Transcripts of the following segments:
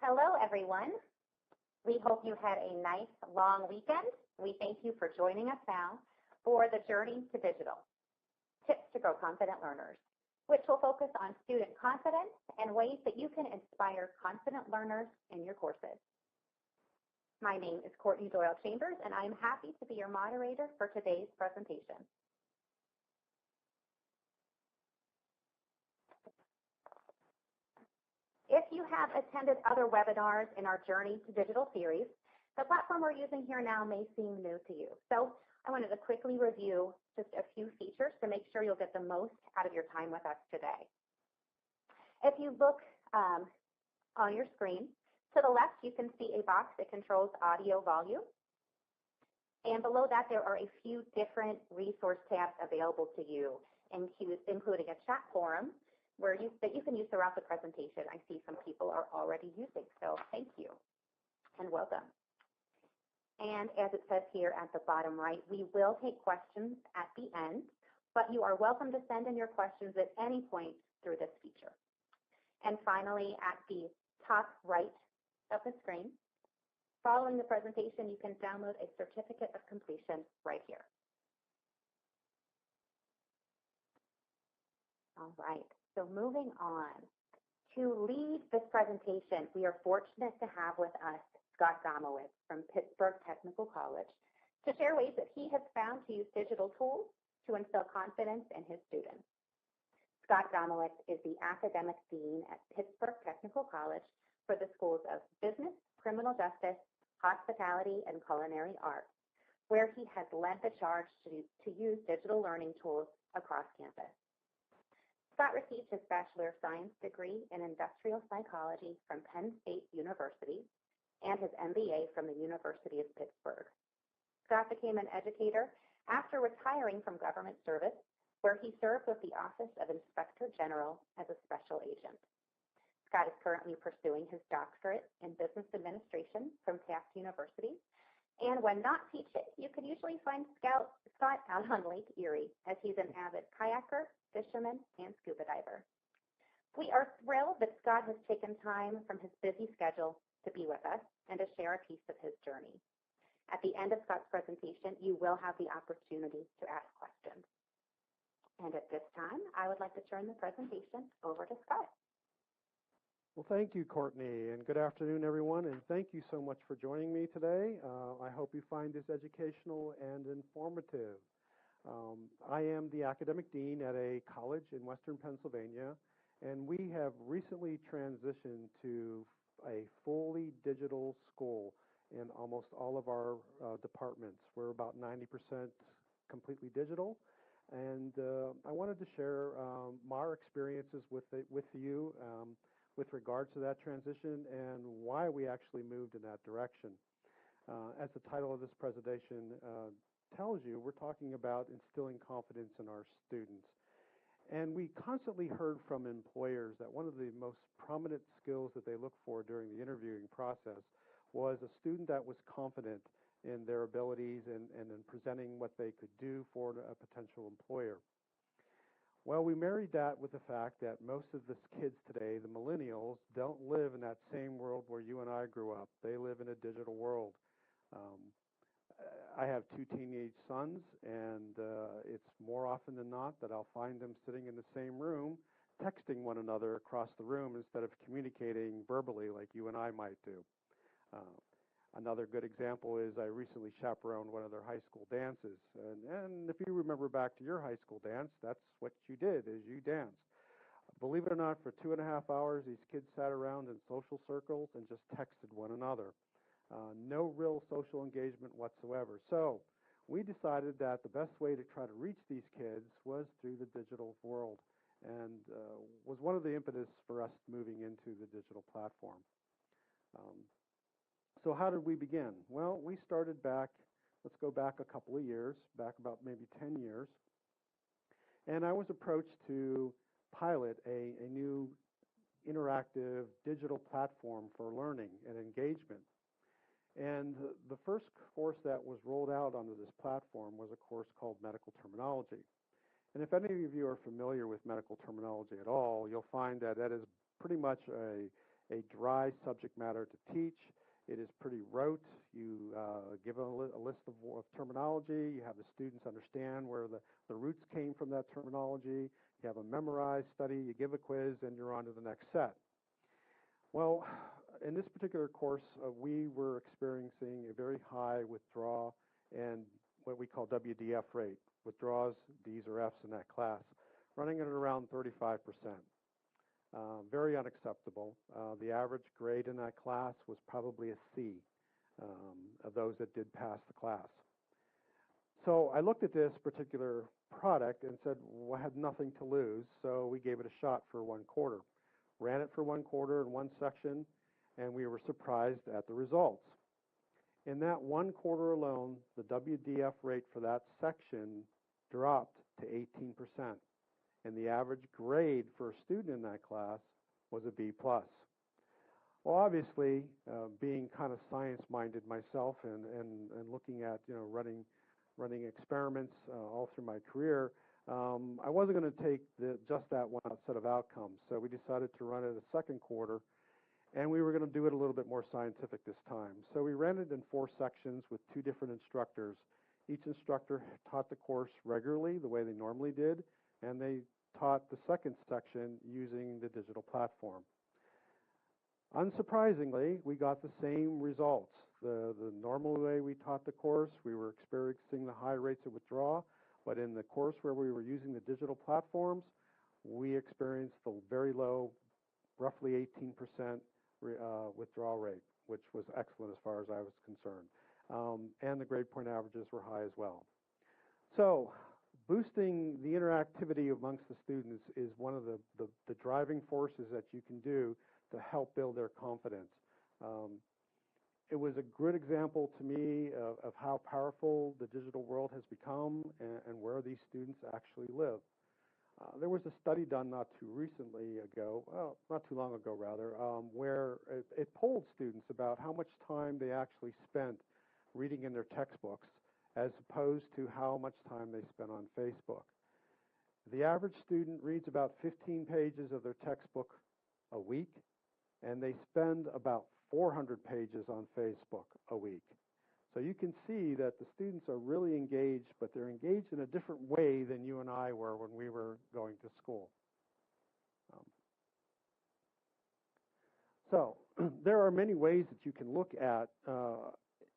Hello, everyone. We hope you had a nice long weekend. We thank you for joining us now for the Journey to Digital, Tips to Grow Confident Learners, which will focus on student confidence and ways that you can inspire confident learners in your courses. My name is Courtney Doyle Chambers, and I'm happy to be your moderator for today's presentation. If you have attended other webinars in our Journey to Digital series, the platform we're using here now may seem new to you. So I wanted to quickly review just a few features to make sure you'll get the most out of your time with us today. If you look on your screen, to the left you can see a box that controls audio volume. And below that there are a few different resource tabs available to you, including a chat forum that you can use throughout the presentation. I see some people are already using, so thank you and welcome. And as it says here at the bottom right, we will take questions at the end, but you are welcome to send in your questions at any point through this feature. And finally, at the top right of the screen, following the presentation, you can download a certificate of completion right here. All right. So moving on, to lead this presentation, we are fortunate to have with us Scott Domowicz from Pittsburgh Technical College to share ways that he has found to use digital tools to instill confidence in his students. Scott Domowicz is the academic dean at Pittsburgh Technical College for the schools of business, criminal justice, hospitality, and culinary arts, where he has led the charge to use digital learning tools across campus. Scott received his Bachelor of Science degree in Industrial Psychology from Penn State University and his MBA from the University of Pittsburgh. Scott became an educator after retiring from government service, where he served with the Office of Inspector General as a special agent. Scott is currently pursuing his doctorate in business administration from Taft University. And when not teaching, you can usually find Scott out on Lake Erie, as he's an avid kayaker, fisherman, and scuba diver. We are thrilled that Scott has taken time from his busy schedule to be with us and to share a piece of his journey. At the end of Scott's presentation, you will have the opportunity to ask questions. And at this time, I would like to turn the presentation over to Scott. Well, thank you, Courtney, and good afternoon, everyone, and thank you so much for joining me today. I hope you find this educational and informative. I am the academic dean at a college in Western Pennsylvania, and we have recently transitioned to a fully digital school in almost all of our departments. We're about 90% completely digital, and I wanted to share our experiences with you with regards to that transition and why we actually moved in that direction. As the title of this presentation tells you, we're talking about instilling confidence in our students. And we constantly heard from employers that one of the most prominent skills that they look for during the interviewing process was a student that was confident in their abilities and in presenting what they could do for a potential employer. Well, we married that with the fact that most of the kids today, the millennials, don't live in that same world where you and I grew up. They live in a digital world. I have two teenage sons, and it's more often than not that I'll find them sitting in the same room, texting one another across the room instead of communicating verbally like you and I might do. Another good example is I recently chaperoned one of their high school dances. And if you remember back to your high school dance, that's what you did, is you danced. Believe it or not, for 2.5 hours, these kids sat around in social circles and just texted one another. No real social engagement whatsoever. So we decided that the best way to try to reach these kids was through the digital world, and was one of the impetus for us moving into the digital platform. So how did we begin? Well, we started back, let's go back a couple of years, back about maybe 10 years. And I was approached to pilot a new interactive digital platform for learning and engagement. And the first course that was rolled out onto this platform was a course called Medical Terminology. And if any of you are familiar with medical terminology at all, you'll find that that is pretty much a dry subject matter to teach. It is pretty rote. You give a list of terminology. You have the students understand where the roots came from that terminology. You have a memorized study. You give a quiz, and you're on to the next set. Well, in this particular course, we were experiencing a very high withdrawal and what we call WDF rate, withdrawals, D's or F's in that class, running at around 35%. Very unacceptable. The average grade in that class was probably a C of those that did pass the class. So I looked at this particular product and said, well, I had nothing to lose, so we gave it a shot for 1 quarter. Ran it for 1 quarter in one section, and we were surprised at the results. In that 1 quarter alone, the WDF rate for that section dropped to 18%, and the average grade for a student in that class was a B+. Well, obviously, being kind of science-minded myself and looking at running experiments all through my career, I wasn't going to take just that one set of outcomes. So we decided to run it a second quarter, and we were going to do it a little bit more scientific this time. So we ran it in 4 sections with 2 different instructors. Each instructor taught the course regularly, the way they normally did, and they taught the second section using the digital platform. Unsurprisingly, we got the same results. The normal way we taught the course, we were experiencing the high rates of withdrawal, but in the course where we were using the digital platforms, we experienced the very low, roughly 18% withdrawal rate, which was excellent as far as I was concerned. And the grade point averages were high as well. So boosting the interactivity amongst the students is one of the driving forces that you can do to help build their confidence. It was a good example to me of how powerful the digital world has become and where these students actually live. There was a study done not too long ago, where it polled students about how much time they actually spent reading in their textbooks as opposed to how much time they spent on Facebook. The average student reads about 15 pages of their textbook a week, and they spend about 400 pages on Facebook a week. So you can see that the students are really engaged, but they're engaged in a different way than you and I were when we were going to school. So there are many ways that you can look at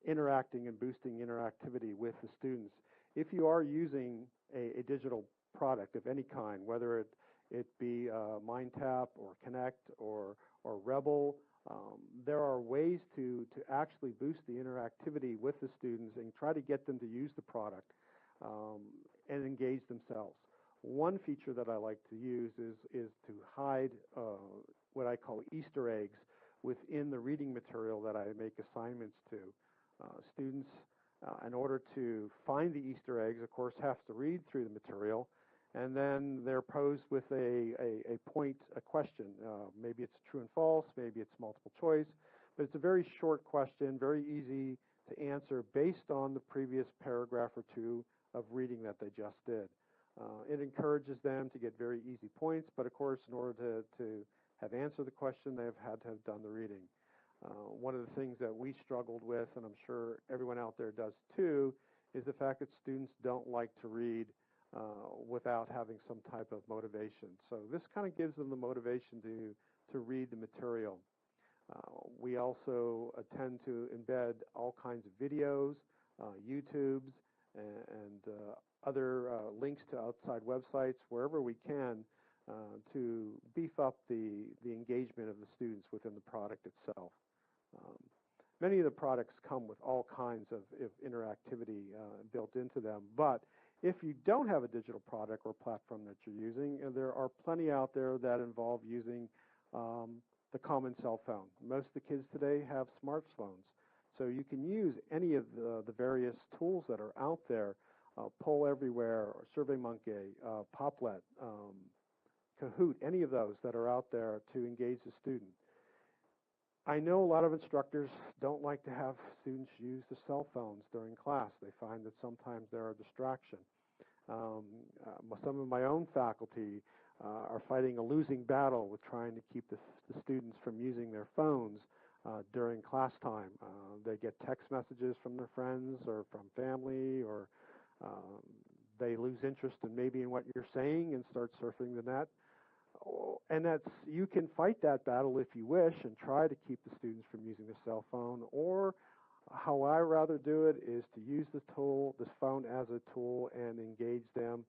interacting and boosting interactivity with the students. If you are using a digital product of any kind, whether it be MindTap or Connect or Rebel, there are ways to actually boost the interactivity with the students and try to get them to use the product and engage themselves. One feature that I like to use is to hide what I call Easter eggs within the reading material that I make assignments to. Students, in order to find the Easter eggs, of course, have to read through the material, and then they're posed with a question. Maybe it's true and false, maybe it's multiple choice, but it's a very short question, very easy to answer based on the previous paragraph or 2 of reading that they just did. It encourages them to get very easy points, but of course, in order to have answered the question, they've had to have done the reading. One of the things that we struggled with, and I'm sure everyone out there does too, is the fact that students don't like to read without having some type of motivation. So this kind of gives them the motivation to read the material. We also tend to embed all kinds of videos, YouTubes, and other links to outside websites, wherever we can, to beef up the engagement of the students within the product itself. Many of the products come with all kinds of interactivity built into them, but if you don't have a digital product or platform that you're using, there are plenty out there that involve using the common cell phone. Most of the kids today have smartphones, so you can use any of the various tools that are out there, Poll Everywhere, or SurveyMonkey, Poplet, Kahoot, any of those that are out there to engage the student. I know a lot of instructors don't like to have students use the cell phones during class. They find that sometimes they're a distraction. Some of my own faculty are fighting a losing battle with trying to keep the students from using their phones during class time. They get text messages from their friends or from family, or they lose interest in maybe in what you're saying and start surfing the net. And you can fight that battle if you wish and try to keep the students from using the cell phone, or how I rather do it is to use this phone as a tool and engage them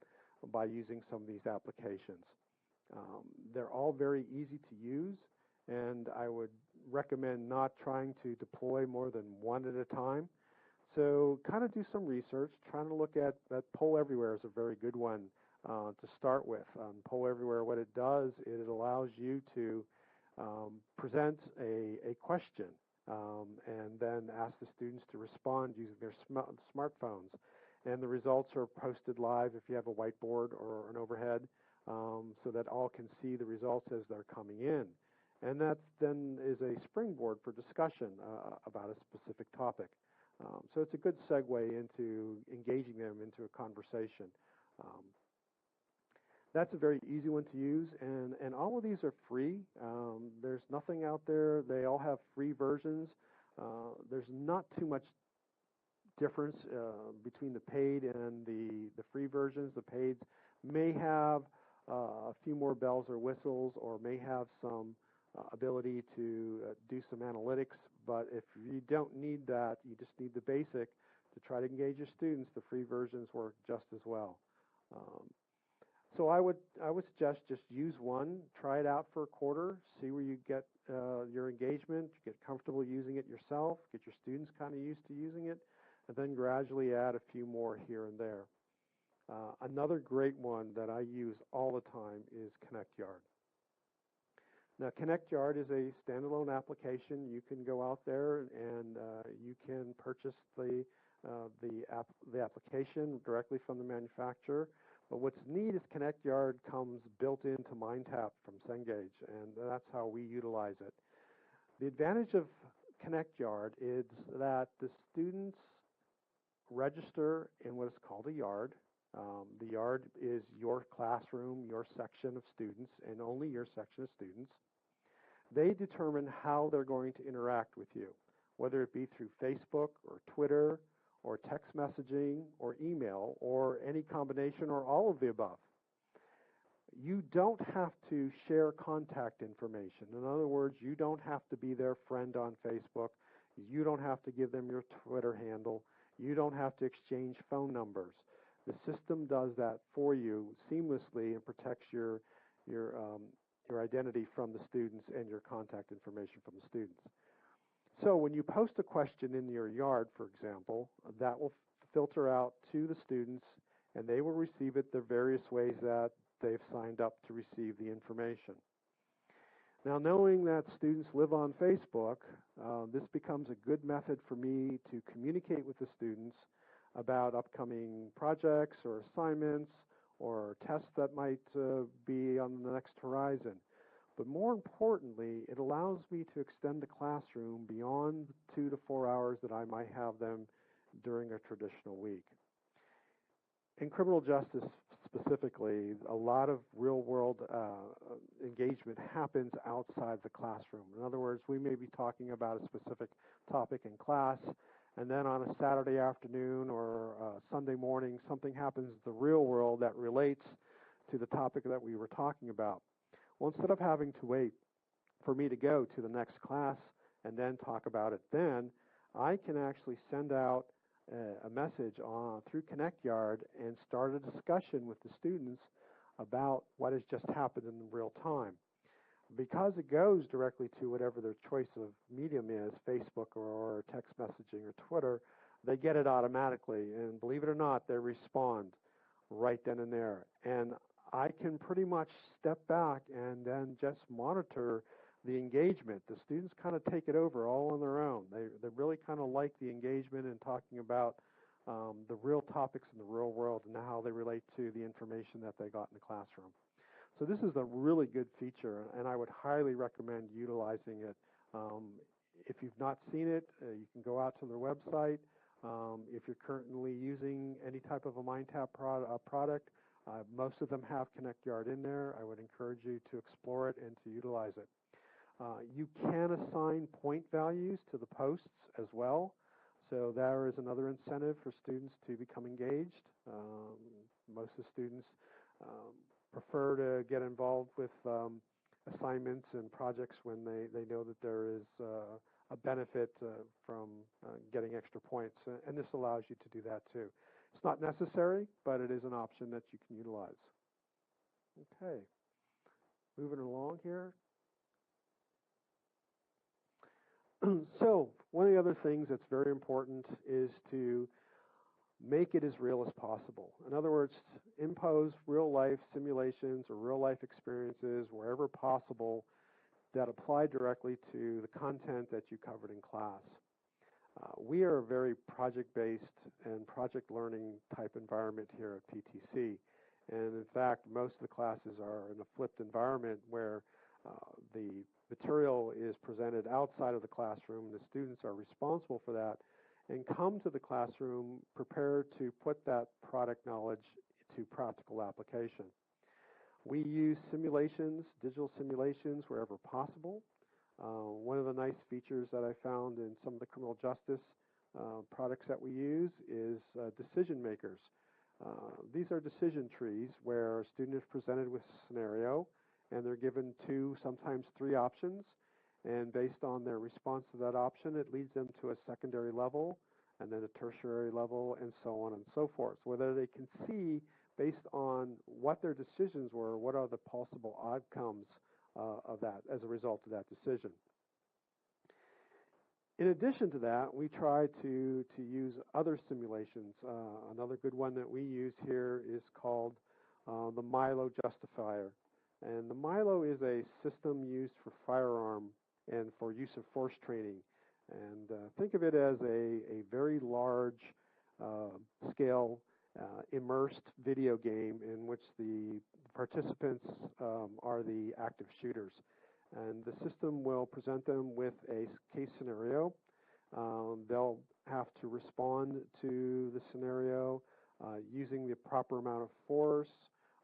by using some of these applications. They're all very easy to use, and I would recommend not trying to deploy more than one at a time. So kind of do some research, trying to look at that. Poll Everywhere is a very good one to start with. Poll Everywhere, what it does, it allows you to present a question and then ask the students to respond using their smartphones. And the results are posted live if you have a whiteboard or an overhead, so that all can see the results as they're coming in. And that then is a springboard for discussion about a specific topic. So it's a good segue into engaging them into a conversation. That's a very easy one to use, and all of these are free. There's nothing out there. They all have free versions. There's not too much difference between the paid and the free versions. The paid may have a few more bells or whistles, or may have some ability to do some analytics, but if you don't need that, you just need the basic to try to engage your students, the free versions work just as well. So I would suggest just use one, try it out for a quarter, see where you get your engagement, get comfortable using it yourself, get your students kind of used to using it, and then gradually add a few more here and there. Another great one that I use all the time is ConnectYard. Now, ConnectYard is a standalone application. You can go out there and you can purchase the application directly from the manufacturer. But what's neat is ConnectYard comes built into MindTap from Cengage, and that's how we utilize it. The advantage of ConnectYard is that the students register in what is called a yard. The yard is your classroom, your section of students, and only your section of students. They determine how they're going to interact with you, whether it be through Facebook or Twitter or text messaging or email or any combination or all of the above. You don't have to share contact information. In other words, you don't have to be their friend on Facebook. You don't have to give them your Twitter handle. You don't have to exchange phone numbers. The system does that for you seamlessly and protects your identity from the students and your contact information from the students. So when you post a question in your yard, for example, that will filter out to the students, and they will receive it the various ways that they've signed up to receive the information. Now, knowing that students live on Facebook, this becomes a good method for me to communicate with the students about upcoming projects or assignments or tests that might be on the next horizon. But more importantly, it allows me to extend the classroom beyond 2 to 4 hours that I might have them during a traditional week. In criminal justice specifically, a lot of real-world engagement happens outside the classroom. In other words, we may be talking about a specific topic in class, and then on a Saturday afternoon or Sunday morning, something happens in the real world that relates to the topic that we were talking about. Well, instead of having to wait for me to go to the next class and then talk about it then, I can actually send out a message through ConnectYard and start a discussion with the students about what has just happened in real time. Because it goes directly to whatever their choice of medium is, Facebook or text messaging or Twitter, they get it automatically. And believe it or not, they respond right then and there. And I can pretty much step back and then just monitor the engagement. The students kind of take it over all on their own. They really kind of like the engagement and talking about the real topics in the real world and how they relate to the information that they got in the classroom. So this is a really good feature, and I would highly recommend utilizing it. If you've not seen it, you can go out to their website. If you're currently using any type of a MindTap product, Most of them have ConnectYard in there. I would encourage you to explore it and to utilize it. You can assign point values to the posts as well. So there is another incentive for students to become engaged. Most of the students prefer to get involved with assignments and projects when they know that there is a benefit from getting extra points. And this allows you to do that too. It's not necessary, but it is an option that you can utilize. Okay, moving along here. So one of the other things that's very important is to make it as real as possible. In other words, impose real-life simulations or real-life experiences wherever possible that apply directly to the content that you covered in class. We are a very project-based and project learning type environment here at PTC. And in fact, most of the classes are in a flipped environment where the material is presented outside of the classroom. The students are responsible for that and come to the classroom prepared to put that product knowledge to practical application. We use simulations, digital simulations, wherever possible. One of the nice features that I found in some of the criminal justice products that we use is decision makers. These are decision trees where a student is presented with a scenario and they're given 2, sometimes 3 options. And based on their response to that option, it leads them to a secondary level and then a tertiary level and so on and so forth. Whether they can see, based on what their decisions were, what are the possible outcomes of that as a result of that decision. In addition to that, we try to use other simulations. Another good one that we use here is called the Milo Justifier. And the Milo is a system used for firearm and for use of force training. And think of it as a very large scale immersed video game in which the participants are the active shooters. And the system will present them with a case scenario. They'll have to respond to the scenario using the proper amount of force,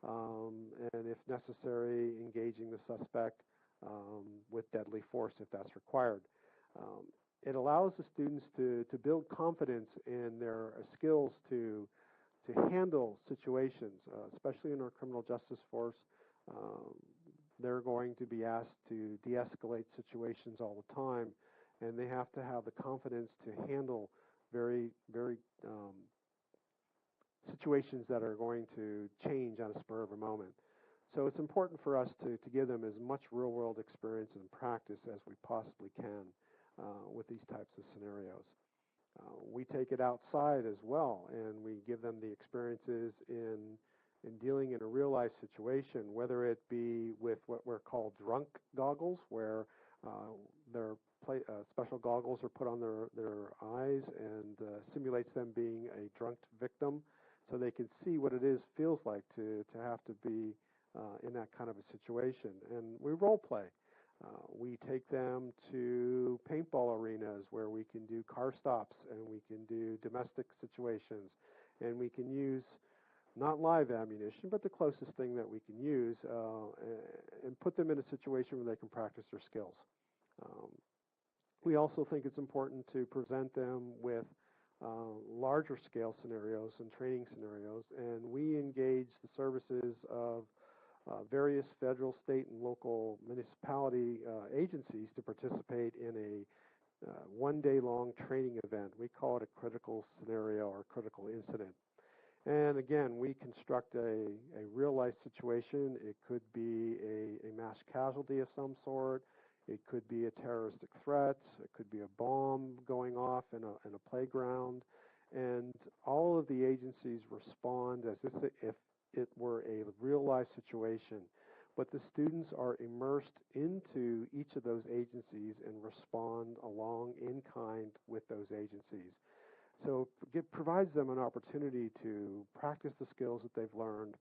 and if necessary, engaging the suspect with deadly force if that's required. It allows the students to build confidence in their skills to handle situations, especially in our criminal justice force. They're going to be asked to de-escalate situations all the time, and they have to have the confidence to handle very, very situations that are going to change on a spur of a moment. So it's important for us to give them as much real-world experience and practice as we possibly can with these types of scenarios. We take it outside as well, and we give them the experiences in dealing in a real-life situation, whether it be with what we're called drunk goggles, where their special goggles are put on their eyes and simulates them being a drunk victim, so they can see what it feels like to have to be in that kind of a situation. And we role play. We take them to paintball arenas where we can do car stops and we can do domestic situations, and we can use not live ammunition, but the closest thing that we can use, and put them in a situation where they can practice their skills. We also think it's important to present them with larger scale scenarios and training scenarios, and we engage the services of various federal, state, and local municipality agencies to participate in a one-day-long training event. We call it a critical scenario or critical incident. And again, we construct a real-life situation. It could be a mass casualty of some sort. It could be a terroristic threat. It could be a bomb going off in a playground. And all of the agencies respond as if it were a real-life situation. But the students are immersed into each of those agencies and respond along in kind with those agencies. So it provides them an opportunity to practice the skills that they've learned,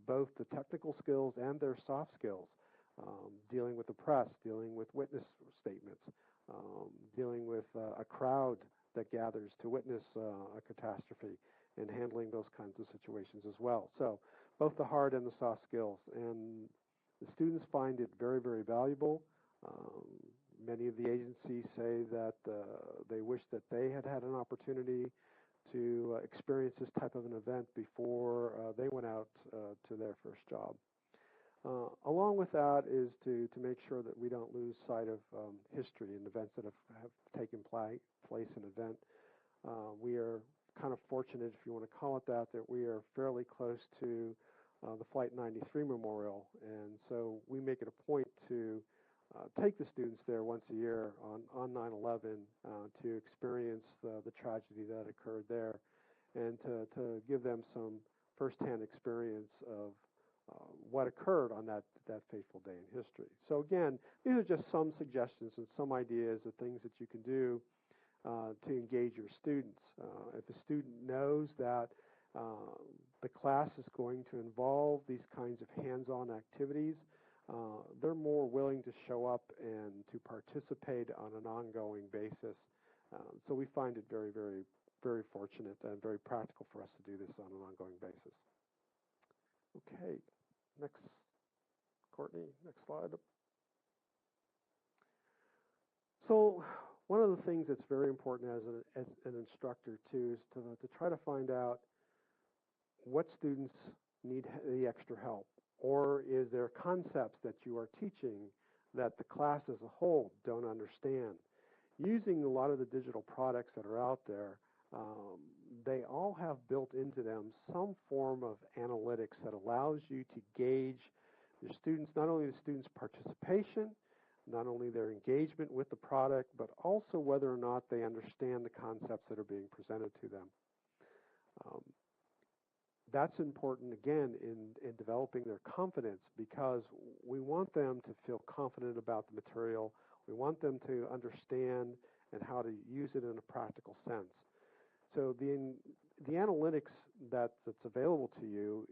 both the technical skills and their soft skills, dealing with the press, dealing with witness statements, dealing with a crowd that gathers to witness a catastrophe, and handling those kinds of situations as well. So both the hard and the soft skills. And the students find it very, very valuable. Many of the agencies say that they wish that they had had an opportunity to experience this type of an event before they went out to their first job. Along with that is to make sure that we don't lose sight of history and events that have taken place in event. We are kind of fortunate, if you want to call it that we are fairly close to the Flight 93 Memorial, and so we make it a point to take the students there once a year on 9/11 to experience the tragedy that occurred there, and to give them some firsthand experience of what occurred on that fateful day in history. So again, these are just some suggestions and some ideas of things that you can do to engage your students. If a student knows that the class is going to involve these kinds of hands-on activities, they're more willing to show up and to participate on an ongoing basis. So we find it very, very, very fortunate and very practical for us to do this on an ongoing basis. Okay, next, Courtney, next slide. So one of the things that's very important as an instructor too is to try to find out what students need the extra help, or is there concepts that you are teaching that the class as a whole don't understand. Using a lot of the digital products that are out there, they all have built into them some form of analytics that allows you to gauge your students, not only the students' participation, not only their engagement with the product, but also whether or not they understand the concepts that are being presented to them. That's important, again, in developing their confidence, because we want them to feel confident about the material. We want them to understand and how to use it in a practical sense. So the analytics that's available to you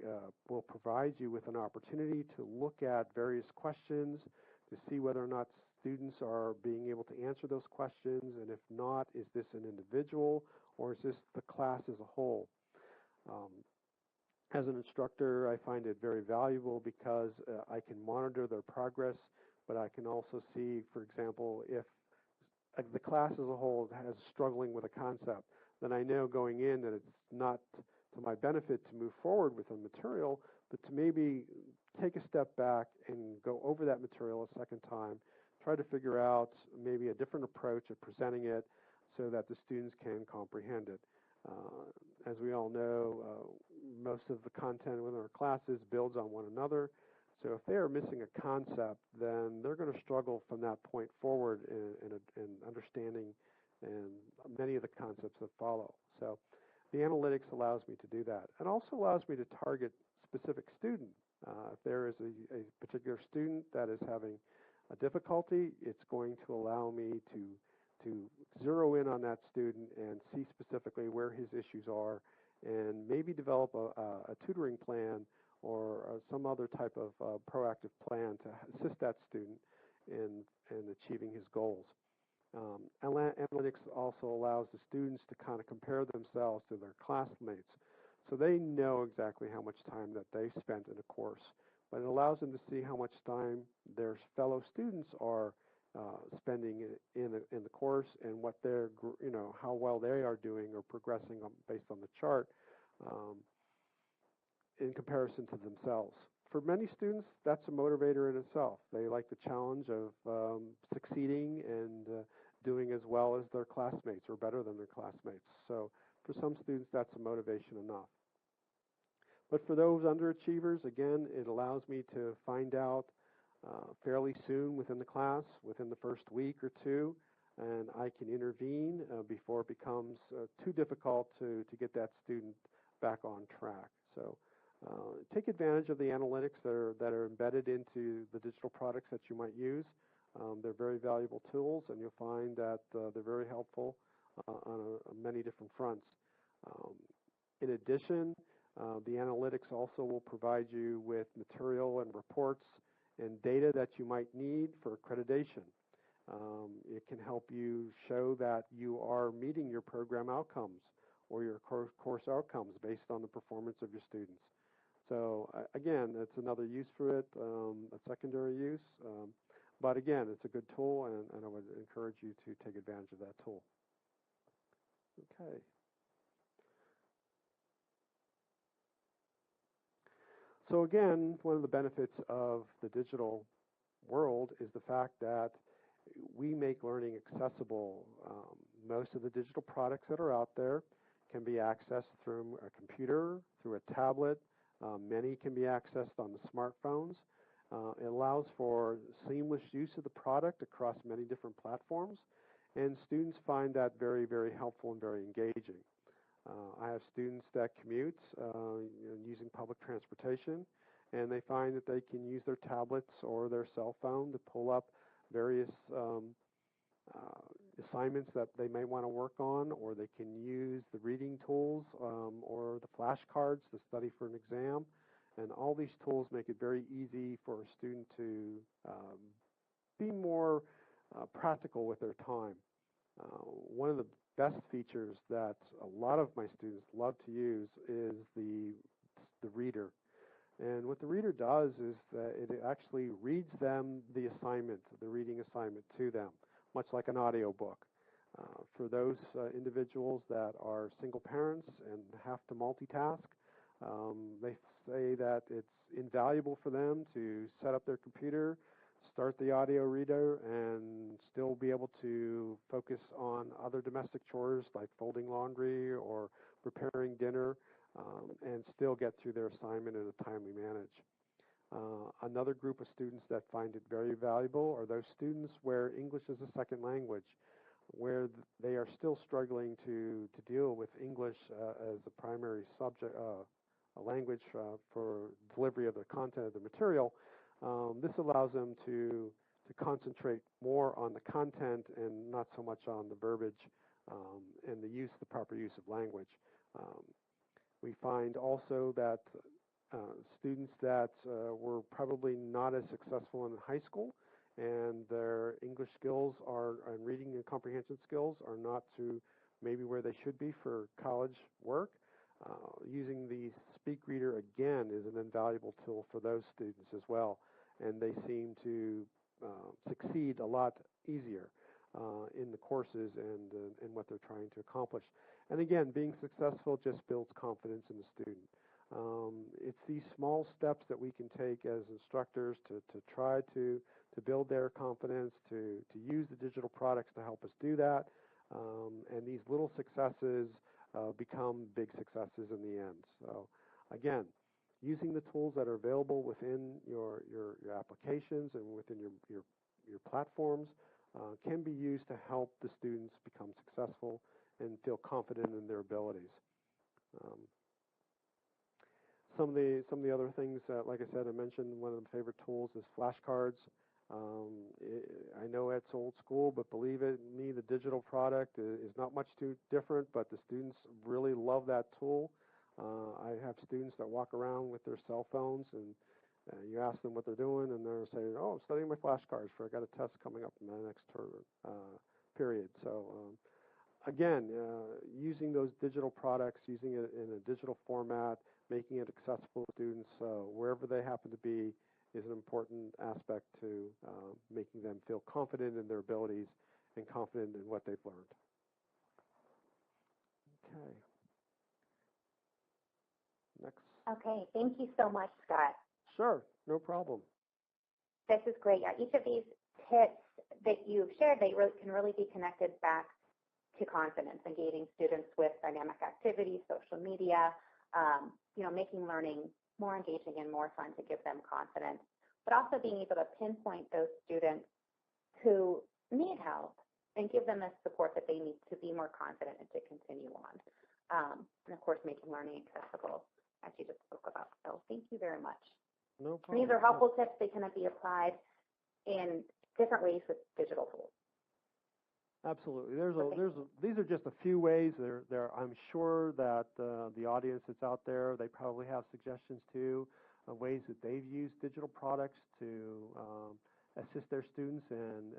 will provide you with an opportunity to look at various questions to see whether or not students are being able to answer those questions, and if not, is this an individual or is this the class as a whole? As an instructor, I find it very valuable because I can monitor their progress, but I can also see, for example, if the class as a whole is struggling with a concept, then I know going in that it's not to my benefit to move forward with the material, but to maybe take a step back and go over that material a second time, try to figure out maybe a different approach of presenting it so that the students can comprehend it. As we all know, most of the content within our classes builds on one another. So if they are missing a concept, then they're going to struggle from that point forward in understanding and many of the concepts that follow. So the analytics allows me to do that. It also allows me to target specific students. If there is a particular student that is having a difficulty, it's going to allow me to zero in on that student and see specifically where his issues are, and maybe develop a tutoring plan or some other type of proactive plan to assist that student in achieving his goals. Analytics also allows the students to kind of compare themselves to their classmates, so they know exactly how much time that they spent in a course, but it allows them to see how much time their fellow students are spending in the course, and what they're, how well they are doing or progressing based on the chart in comparison to themselves. For many students, that's a motivator in itself. They like the challenge of succeeding and doing as well as their classmates or better than their classmates. So for some students, that's a motivation enough. But for those underachievers, again, it allows me to find out fairly soon within the class, within the first week or two, and I can intervene before it becomes too difficult to get that student back on track. So take advantage of the analytics that are embedded into the digital products that you might use. They're very valuable tools, and you'll find that they're very helpful on many different fronts. In addition, the analytics also will provide you with material and reports and data that you might need for accreditation. It can help you show that you are meeting your program outcomes, or your course outcomes based on the performance of your students. So again, it's another use for it, a secondary use. But again, it's a good tool, and I would encourage you to take advantage of that tool. Okay. So again, one of the benefits of the digital world is the fact that we make learning accessible. Most of the digital products that are out there can be accessed through a computer, through a tablet. Many can be accessed on the smartphones. It allows for seamless use of the product across many different platforms, and students find that very, very helpful and very engaging. I have students that commute using public transportation, and they find that they can use their tablets or their cell phone to pull up various assignments that they may want to work on, or they can use the reading tools or the flashcards to study for an exam. And all these tools make it very easy for a student to be more practical with their time. One of the best features that a lot of my students love to use is the reader. And what the reader does is that it actually reads them the assignment, the reading assignment to them, much like an audiobook. For those individuals that are single parents and have to multitask, they say that it's invaluable for them to set up their computer, start the audio reader, and still be able to focus on other domestic chores like folding laundry or preparing dinner, and still get through their assignment in a timely manner. Another group of students that find it very valuable are those students where English is a second language, where they are still struggling to deal with English as a primary subject, a language for delivery of the content of the material. This allows them to concentrate more on the content and not so much on the verbiage and the proper use of language. We find also that students that were probably not as successful in high school and their English skills and reading and comprehension skills are not to maybe where they should be for college work. Using the Speak Reader again is an invaluable tool for those students as well, and they seem to succeed a lot easier in the courses and in what they're trying to accomplish. And again, being successful just builds confidence in the student. It's these small steps that we can take as instructors to try to build their confidence, to use the digital products to help us do that. And these little successes become big successes in the end. So again, using the tools that are available within your applications and within your platforms can be used to help the students become successful and feel confident in their abilities. Some of the other things, like I said, I mentioned one of the favorite tools is flashcards. I know it's old school, but believe it me, the digital product is not much too different, but the students really love that tool. I have students that walk around with their cell phones, and you ask them what they're doing, and they're saying, "Oh, I'm studying my flashcards for I got a test coming up in my next period." So again, using those digital products, using it in a digital format, making it accessible to students wherever they happen to be is an important aspect to making them feel confident in their abilities and confident in what they've learned. Okay. Next. Okay, thank you so much, Scott. Sure, no problem. This is great. Yeah, each of these tips that you've shared, they can really be connected back to confidence, engaging students with dynamic activities, social media, making learning more engaging and more fun to give them confidence, but also being able to pinpoint those students who need help and give them the support that they need to be more confident and to continue on. And of course, making learning accessible, as you just spoke about. So thank you very much. No problem. And these are helpful tips. They can be applied in different ways with digital tools. Absolutely. These are just a few ways. I'm sure that the audience that's out there, they probably have suggestions too, ways that they've used digital products to assist their students and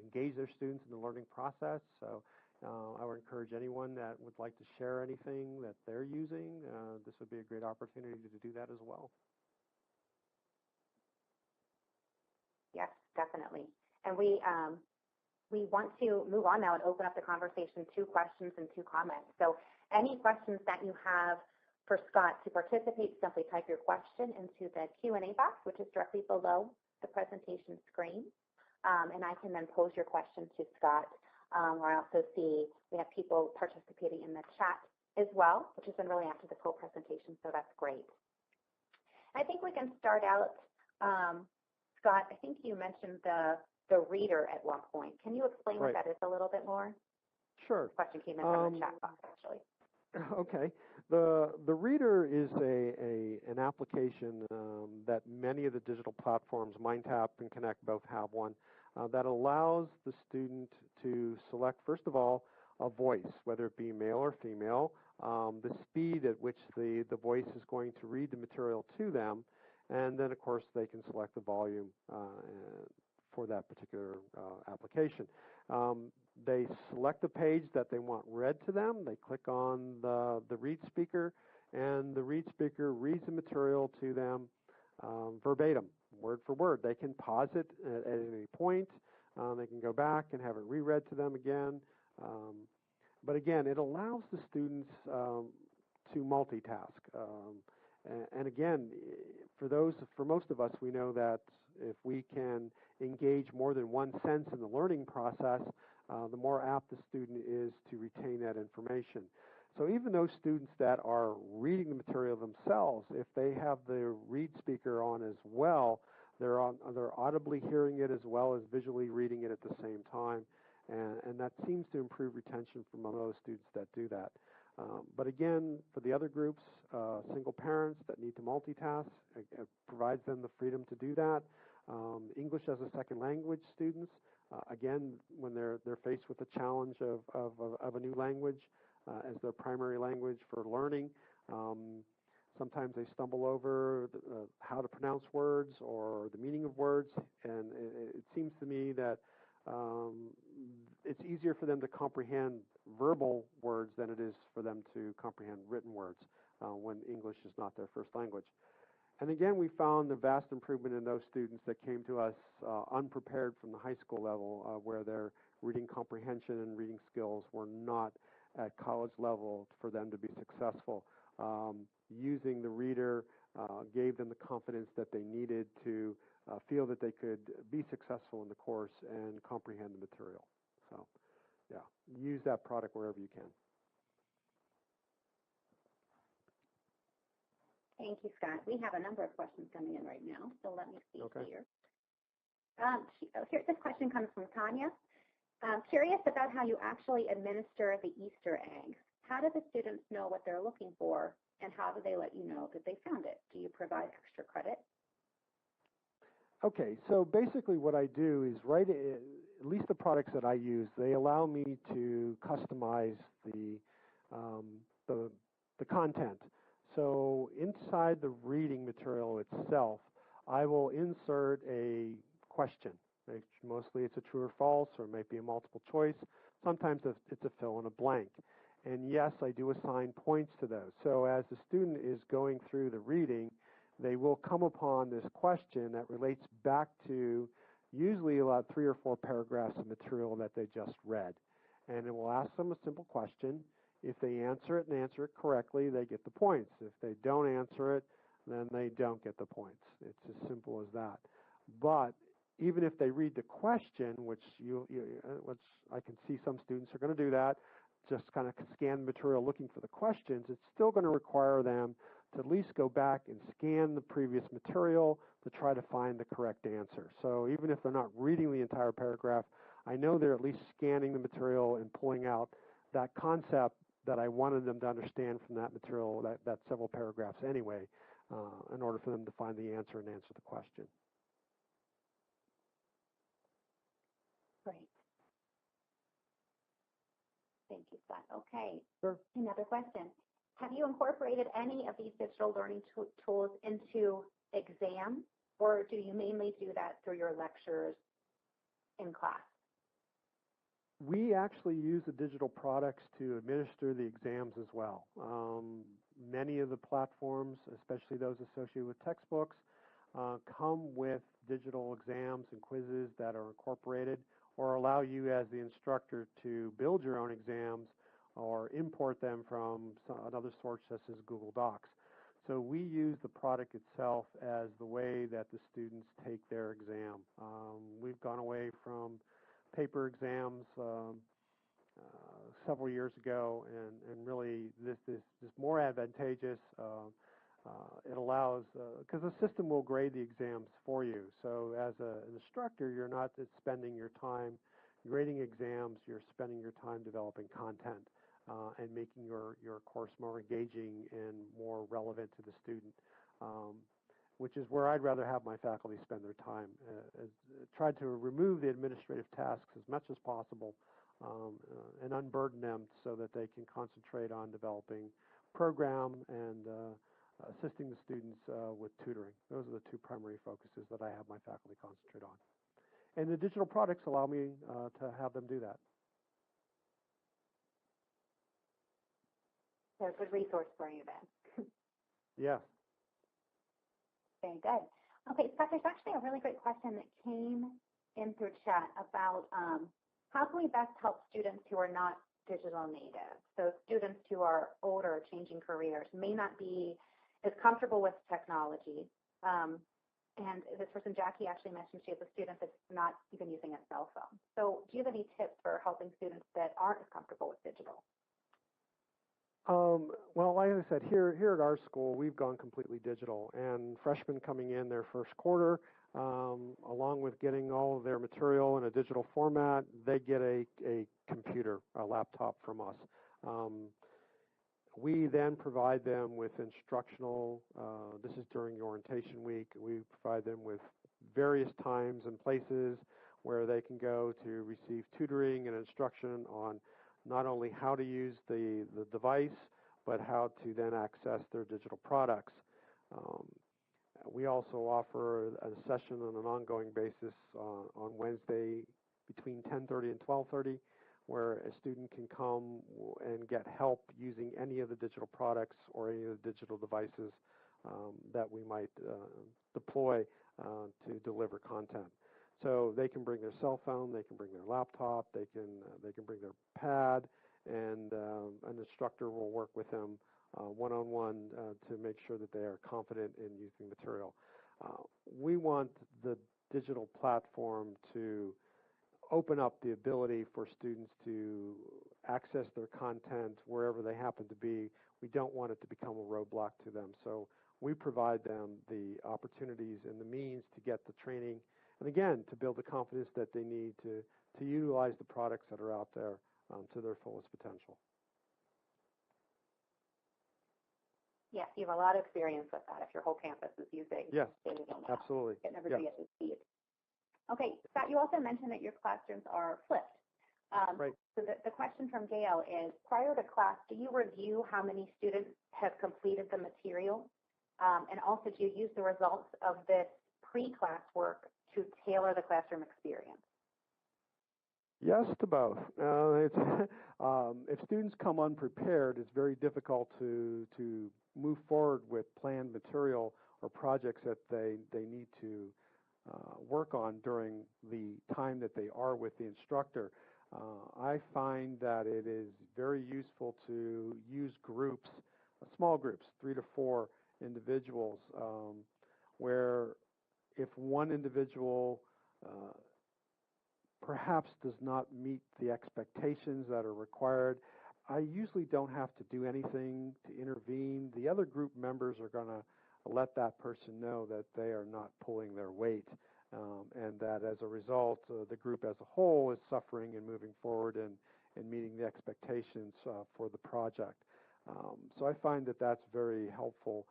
engage their students in the learning process. So I would encourage anyone that would like to share anything that they're using. This would be a great opportunity to do that as well. Yes, definitely. And we want to move on now and open up the conversation to questions and to comments. So any questions that you have for Scott to participate, simply type your question into the Q&A box, which is directly below the presentation screen. And I can then pose your question to Scott. I also see we have people participating in the chat as well, which has been really active this whole presentation, so that's great. I think we can start out, Scott, I think you mentioned the reader at one point. Can you explain what that is a little bit more? Sure. The question came in from the chat box, actually. Okay. The reader is an application that many of the digital platforms, MindTap and Connect both have one, that allows the student to select, first of all, a voice, whether it be male or female, the speed at which the voice is going to read the material to them, and then, of course, they can select the volume for that particular application. They select the page that they want read to them. They click on the read speaker, and the read speaker reads the material to them verbatim, word for word. They can pause it at any point. They can go back and have it reread to them again. But again, it allows the students to multitask. And again, for most of us, we know that if we can engage more than one sense in the learning process, the more apt the student is to retain that information. So even those students that are reading the material themselves, if they have the read speaker on as well, they're audibly hearing it as well as visually reading it at the same time. And that seems to improve retention for most students that do that. But again, for the other groups, single parents that need to multitask, it provides them the freedom to do that. English as a second language students, again, when they're faced with the challenge of a new language as their primary language for learning, sometimes they stumble over how to pronounce words or the meaning of words, and it seems to me that it's easier for them to comprehend verbal words than it is for them to comprehend written words when English is not their first language. And again, we found a vast improvement in those students that came to us unprepared from the high school level, where their reading comprehension and reading skills were not at college level for them to be successful. Using the reader gave them the confidence that they needed to feel that they could be successful in the course and comprehend the material. So, yeah, use that product wherever you can. Thank you, Scott. We have a number of questions coming in right now, so let me see here. This question comes from Tanya. Curious about how you actually administer the Easter eggs. How do the students know what they're looking for, and how do they let you know that they found it? Do you provide extra credit? Okay, so basically what I do is at least the products that I use, they allow me to customize the content. So inside the reading material itself, I will insert a question. Mostly it's a true or false, or it might be a multiple choice. Sometimes it's a fill in a blank. And yes, I do assign points to those. So as the student is going through the reading, they will come upon this question that relates back to usually about 3 or 4 paragraphs of material that they just read. And it will ask them a simple question. If they answer it and answer it correctly, they get the points. If they don't answer it, then they don't get the points. It's as simple as that. But even if they read the question, which I can see some students are going to do that, just kind of scan the material looking for the questions, it's still going to require them to at least go back and scan the previous material to try to find the correct answer. So even if they're not reading the entire paragraph, I know they're at least scanning the material and pulling out that concept that I wanted them to understand from that material, that several paragraphs anyway, in order for them to find the answer and answer the question. Great. Thank you, Scott. Okay. Sure. Another question. Have you incorporated any of these digital learning tools into exams, or do you mainly do that through your lectures in class? We actually use the digital products to administer the exams as well. Many of the platforms, especially those associated with textbooks, come with digital exams and quizzes that are incorporated or allow you as the instructor to build your own exams or import them from another source such as Google Docs. So we use the product itself as the way that the students take their exam. We've gone away from paper exams several years ago, and really this is more advantageous. It allows, because the system will grade the exams for you. So as an instructor, you're not spending your time grading exams, you're spending your time developing content and making your course more engaging and more relevant to the student, which is where I'd rather have my faculty spend their time. Try to remove the administrative tasks as much as possible and unburden them so that they can concentrate on developing program and assisting the students with tutoring. Those are the two primary focuses that I have my faculty concentrate on. And the digital products allow me to have them do that. So a good resource for you then. Yeah. Very good. Okay, Scott, there's actually a really great question that came in through chat about how can we best help students who are not digital native? So students who are older, changing careers, may not be as comfortable with technology. And this person, Jackie, actually mentioned she has a student that's not even using a cell phone. So do you have any tips for helping students that aren't as comfortable with digital? Well, like I said, here at our school, we've gone completely digital, and freshmen coming in their first quarter, along with getting all of their material in a digital format, they get a computer, a laptop from us. We then provide them with instructional, this is during orientation week, we provide them with various times and places where they can go to receive tutoring and instruction on not only how to use the device, but how to then access their digital products. We also offer a session on an ongoing basis on Wednesday between 10:30 and 12:30, where a student can come and get help using any of the digital products or any of the digital devices that we might deploy to deliver content. So they can bring their cell phone, they can bring their laptop, they can bring their pad, and an instructor will work with them one-on-one to make sure that they are confident in using material. We want the digital platform to open up the ability for students to access their content wherever they happen to be. We don't want it to become a roadblock to them. So we provide them the opportunities and the means to get the training, and again, to build the confidence that they need to utilize the products that are out there to their fullest potential. Yes, you have a lot of experience with that if your whole campus is using digital now. Absolutely. Getting everybody up to speed. Okay, Scott, you also mentioned that your classrooms are flipped. Right. So the question from Gail is, prior to class, do you review how many students have completed the material? And also, do you use the results of this pre-class work to tailor the classroom experience? Yes to both. If students come unprepared, it's very difficult to move forward with planned material or projects that they need to work on during the time that they are with the instructor. I find that it is very useful to use groups, small groups, 3 to 4 individuals, where if one individual perhaps does not meet the expectations that are required, I usually don't have to do anything to intervene. The other group members are going to let that person know that they are not pulling their weight, and that as a result, the group as a whole is suffering and moving forward and meeting the expectations for the project. So I find that that's very helpful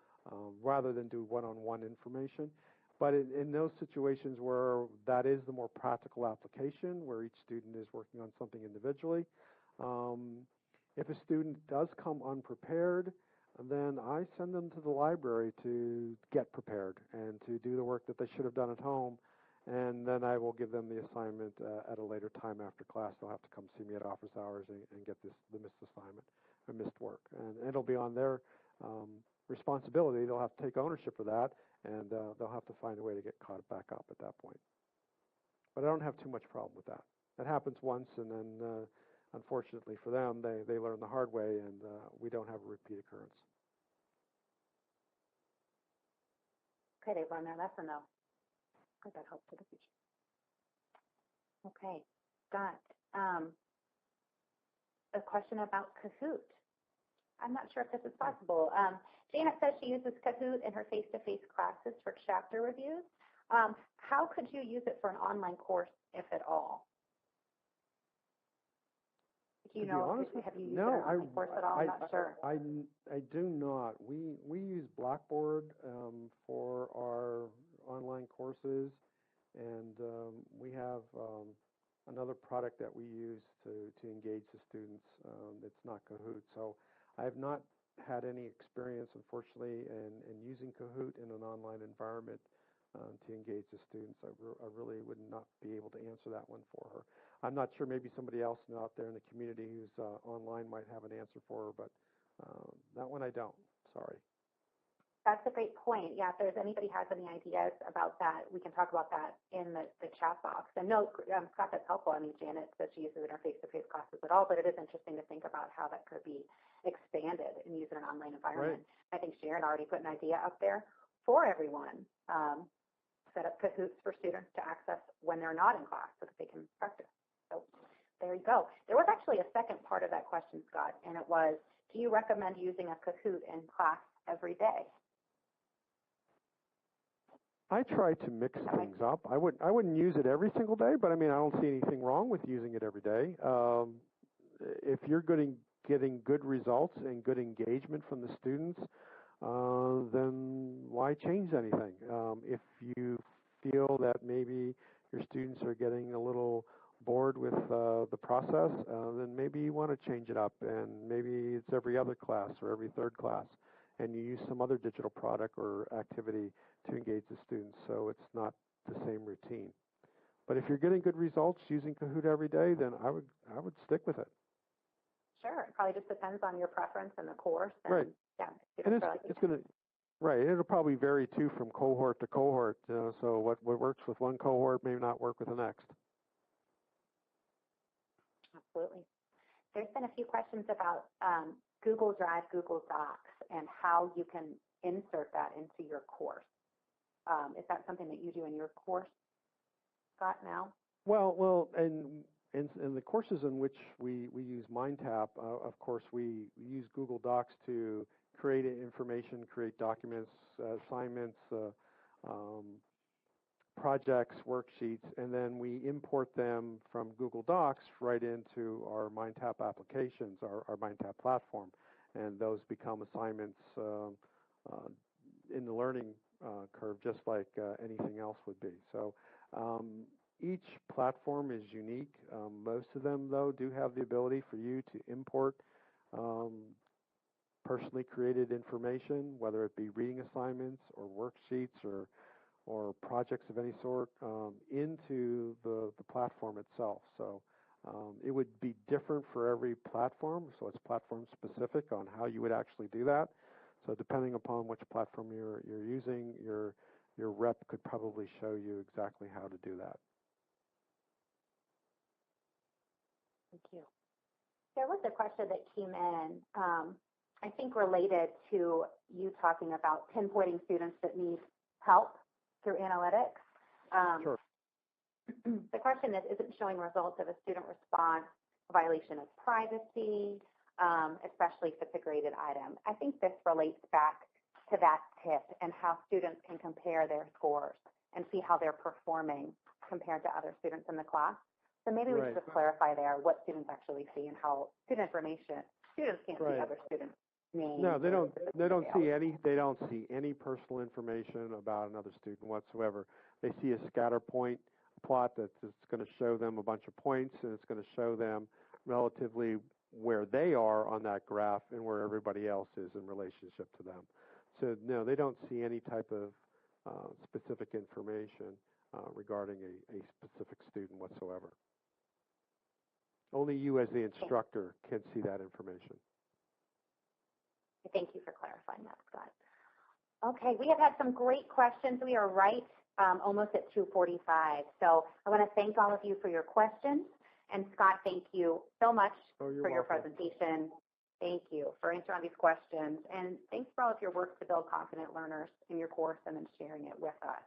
rather than do one-on-one information. But in those situations where that is the more practical application, where each student is working on something individually, if a student does come unprepared, then I send them to the library to get prepared and to do the work that they should have done at home and then I will give them the assignment at a later time after class. They'll have to come see me at office hours and get the missed assignment or missed work, and it'll be on their responsibility. They'll have to take ownership of that, and they'll have to find a way to get caught back up at that point. But I don't have too much problem with that. That happens once, and then unfortunately for them, they learn the hard way, and we don't have a repeat occurrence. Okay, they've learned their lesson, though. Good, that helps for the future. Okay, Scott, a question about Kahoot. I'm not sure if this is possible. Janet says she uses Kahoot in her face-to-face classes for chapter reviews. How could you use it for an online course, if at all? Do you know, have you used it in an online course at all? I'm not sure. I do not. We use Blackboard for our online courses, and we have another product that we use to engage the students. It's not Kahoot. So I have not had any experience, unfortunately, in using Kahoot in an online environment to engage the students. I really would not be able to answer that one for her. I'm not sure, maybe somebody else out there in the community who's online might have an answer for her, but that one I don't. Sorry. That's a great point. Yeah, if there's anybody has any ideas about that, we can talk about that in the chat box. And no, Scott, that's helpful. I mean, Janet says she uses it in her face-to-face classes at all, but it is interesting to think about how that could be expanded and used in an online environment. Right. I think Sharon already put an idea up there for everyone. Set up Kahoots for students to access when they're not in class so that they can practice. So there you go. There was actually a second part of that question, Scott, and it was, do you recommend using a Kahoot in class every day? I try to mix things up. I wouldn't use it every single day, but I mean, I don't see anything wrong with using it every day. If you're getting good results and good engagement from the students, then why change anything? If you feel that maybe your students are getting a little bored with the process, then maybe you want to change it up, and maybe it's every other class or every third class, and you use some other digital product or activity to engage the students, so it's not the same routine. But if you're getting good results using Kahoot every day, then I would stick with it. Sure, it probably just depends on your preference and the course. And, right. Yeah, and it's going to. Right, it'll probably vary too from cohort to cohort. So what works with one cohort may not work with the next. Absolutely. There's been a few questions about Google Drive, Google Docs, and how you can insert that into your course. Is that something that you do in your course, Scott, now? Well, and in the courses in which we use MindTap, of course, we use Google Docs to create information, create documents, assignments, projects, worksheets, and then we import them from Google Docs right into our MindTap applications, our MindTap platform, and those become assignments in the learning curve, just like anything else would be. So each platform is unique. Most of them, though, do have the ability for you to import personally created information, whether it be reading assignments or worksheets or projects of any sort, into the platform itself. So it would be different for every platform, so it's platform specific on how you would actually do that. So depending upon which platform you're using, your rep could probably show you exactly how to do that. Thank you. There was a question that came in, I think related to you talking about pinpointing students that need help through analytics. Sure. The question is it showing results of a student response, a violation of privacy, especially if it's a graded item? I think this relates back to that tip and how students can compare their scores and see how they're performing compared to other students in the class. So maybe we should just clarify there what students actually see and how students can't see other students' names. No, they don't see any personal information about another student whatsoever. They see a scatter point plot that's going to show them a bunch of points, and it's going to show them relatively where they are on that graph and where everybody else is in relationship to them. So no, they don't see any type of specific information. regarding a specific student whatsoever. Only you as the instructor can see that information. Thank you for clarifying that, Scott. Okay, we have had some great questions. We are right almost at 2:45. So I want to thank all of you for your questions. And Scott, thank you so much for your presentation. Thank you for answering all these questions. And thanks for all of your work to build confident learners in your course and then sharing it with us.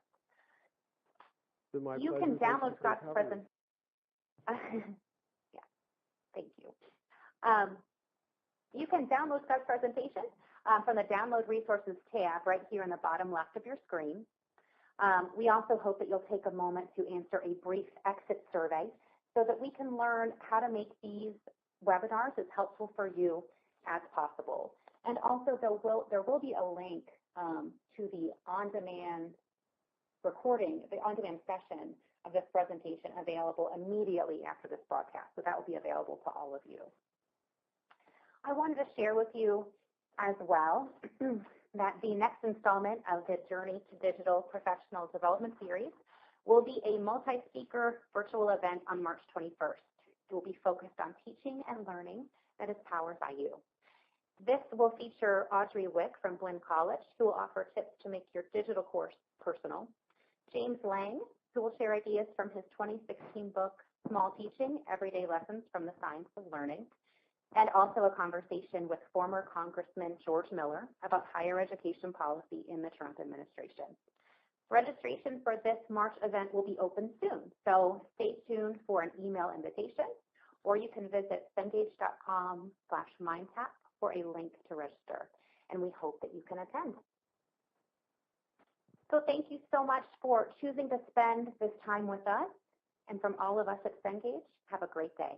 You can download Scott's presentation. Yeah, thank you. You can download Scott's presentation from the Download Resources tab right here in the bottom left of your screen. We also hope that you'll take a moment to answer a brief exit survey so that we can learn how to make these webinars as helpful for you as possible. And also there will be a link to the on-demand recording, the on-demand session of this presentation available immediately after this broadcast. So that will be available to all of you. I wanted to share with you as well that the next installment of the Journey to Digital Professional Development series will be a multi-speaker virtual event on March 21st. It will be focused on teaching and learning that is powered by you. This will feature Audrey Wick from Blinn College, who will offer tips to make your digital course personal. James Lang, who will share ideas from his 2016 book, Small Teaching, Everyday Lessons from the Science of Learning, and also a conversation with former Congressman George Miller about higher education policy in the Trump administration. Registration for this March event will be open soon, so stay tuned for an email invitation, or you can visit cengage.com/mindtap for a link to register, and we hope that you can attend. So thank you so much for choosing to spend this time with us, and from all of us at Cengage, have a great day.